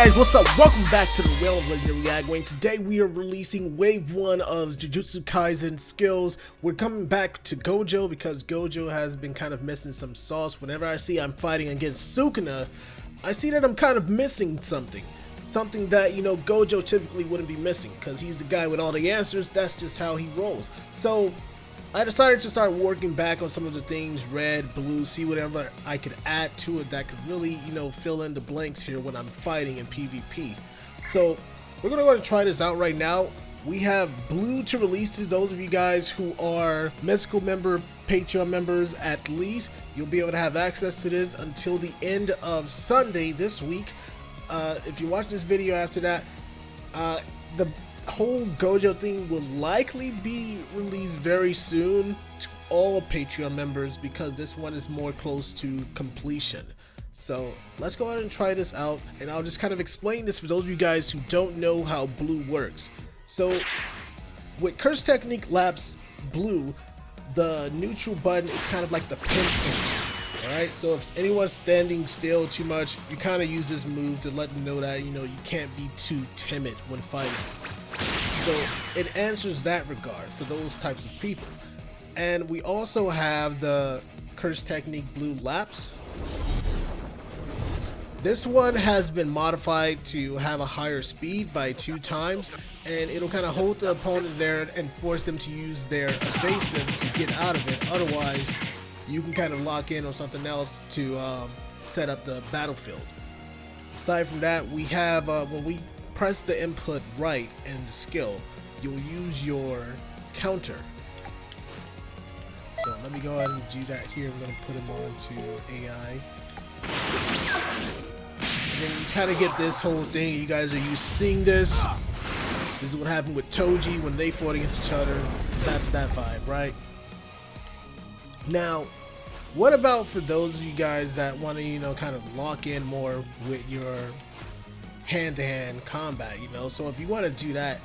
guys, what's up? Welcome back to the realm of Legendary Agwang. Today we are releasing wave 1 of Jujutsu Kaisen skills. We're coming back to Gojo because Gojo has been kind of missing some sauce. Whenever I see I'm fighting against Sukuna, I see that I'm kind of missing something. Something that, you know, Gojo typically wouldn't be missing because he's the guy with all the answers. That's just how he rolls. So I decided to start working back on some of the things, red, blue, see whatever I could add to it that could really, you know, fill in the blanks here when I'm fighting in PvP. So we're going to go and try this out right now. We have blue to release to those of you guys who are Mythical member, Patreon members at least. You'll be able to have access to this until the end of Sunday this week. If you watch this video after that, the whole Gojo thing will likely be released very soon to all Patreon members because this one is more close to completion. So let's go ahead and try this out, and I'll just kind of explain this for those of you guys who don't know how blue works. So with Curse Technique Lapse Blue, the neutral button is kind of like the pinpoint. Alright, so if anyone's standing still too much, you kind of use this move to let them know that, you know, you can't be too timid when fighting. So it answers that regard for those types of people. And we also have the Curse Technique Blue Lapse. This one has been modified to have a higher speed by 2 times, and it'll kind of hold the opponents there and force them to use their evasive to get out of it. Otherwise, you can kind of lock in on something else to set up the battlefield. Aside from that, we have when we press the input right in the skill, you'll use your counter. So let me go ahead and do that here. I'm going to put him on to AI. And then you kind of get this whole thing. You guys are used to seeing this. This is what happened with Toji when they fought against each other. That's that vibe, right? Now, what about for those of you guys that want to, you know, kind of lock in more with your hand-to-hand combat, you know? So if you want to do that,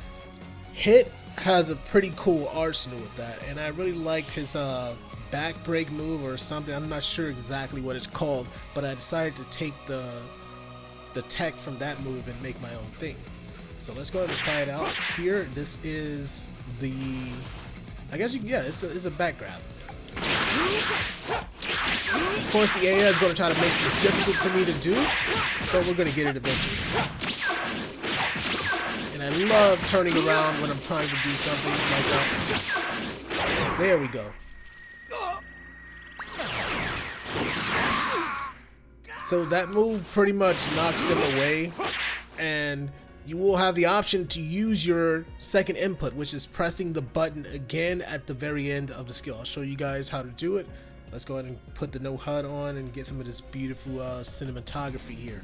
Hit has a pretty cool arsenal with that, and I really liked his back break move or something. I'm not sure exactly what it's called, but I decided to take the tech from that move and make my own thing. So let's go ahead and try it out here. This is the, I guess it's a back grab. Of course, the AI is going to try to make this difficult for me to do, but we're going to get it eventually. And I love turning around when I'm trying to do something like that. There we go. So that move pretty much knocks them away, and you will have the option to use your second input, which is pressing the button again at the very end of the skill. I'll show you guys how to do it. Let's go ahead and put the no HUD on and get some of this beautiful cinematography here.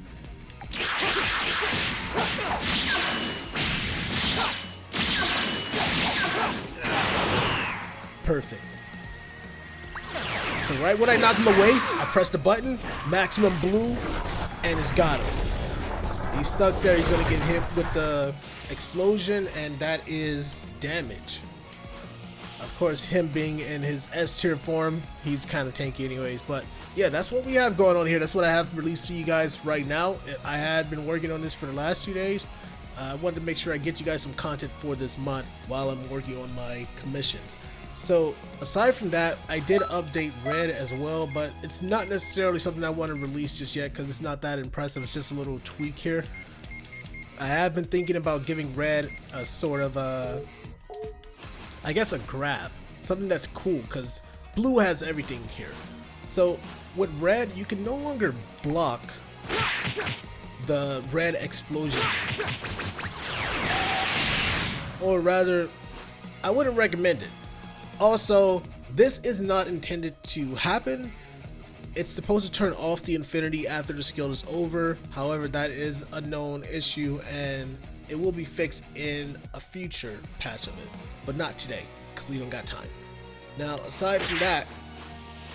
Perfect. So right when I knock him away, I press the button, maximum blue, and it's got him. He's stuck there. He's going to get hit with the explosion, and that is damage. Of course, him being in his S tier form, he's kind of tanky anyways. But yeah, that's what we have going on here. That's what I have released to you guys right now. I had been working on this for the last 2 days. I wanted to make sure I get you guys some content for this month while I'm working on my commissions. So aside from that, I did update Red as well, but it's not necessarily something I want to release just yet because it's not that impressive. It's just a little tweak here. I have been thinking about giving Red a sort of I guess a grab, something that's cool because Blue has everything here. So with Red, you can no longer block the red explosion, or rather, I wouldn't recommend it. Also, this is not intended to happen. It's supposed to turn off the infinity after the skill is over. However, that is a known issue and it will be fixed in a future patch of it, but not today because we don't got time. Now, aside from that,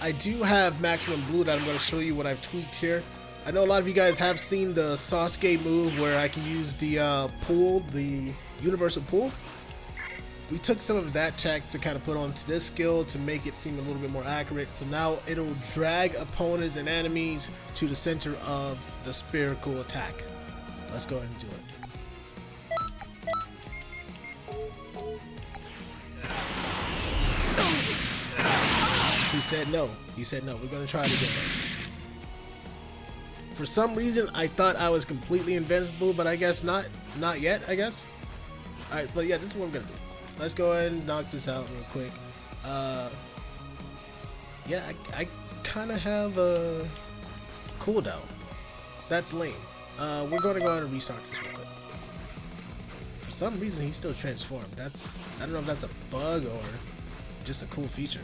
I do have maximum blue that I'm going to show you what I've tweaked here. I know a lot of you guys have seen the Sasuke move where I can use the pull, the universal pull. We took some of that tech to kind of put onto this skill to make it seem a little bit more accurate. So now it'll drag opponents and enemies to the center of the spherical attack. Let's go ahead and do it. He said no. He said no. We're gonna try it again. For some reason, I thought I was completely invincible, but I guess not. Not yet, I guess. Alright, but yeah, this is what we're gonna do. Let's go ahead and knock this out real quick. Yeah, I kind of have a cooldown. That's lame. We're gonna go ahead and restart this real quick. For some reason, he's still transformed. I don't know if that's a bug or just a cool feature.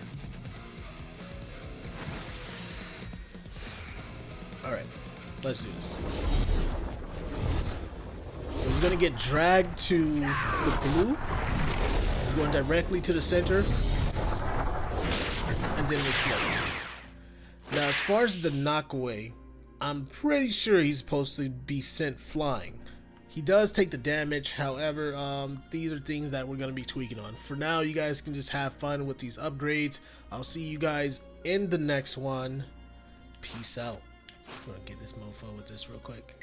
Alright, let's do this. So he's gonna get dragged to the blue. He's going directly to the center. And then it explodes. Now, as far as the knockaway, I'm pretty sure he's supposed to be sent flying. He does take the damage, however, these are things that we're going to be tweaking on. For now, you guys can just have fun with these upgrades. I'll see you guys in the next one. Peace out. I'm going to get this mofo with this real quick.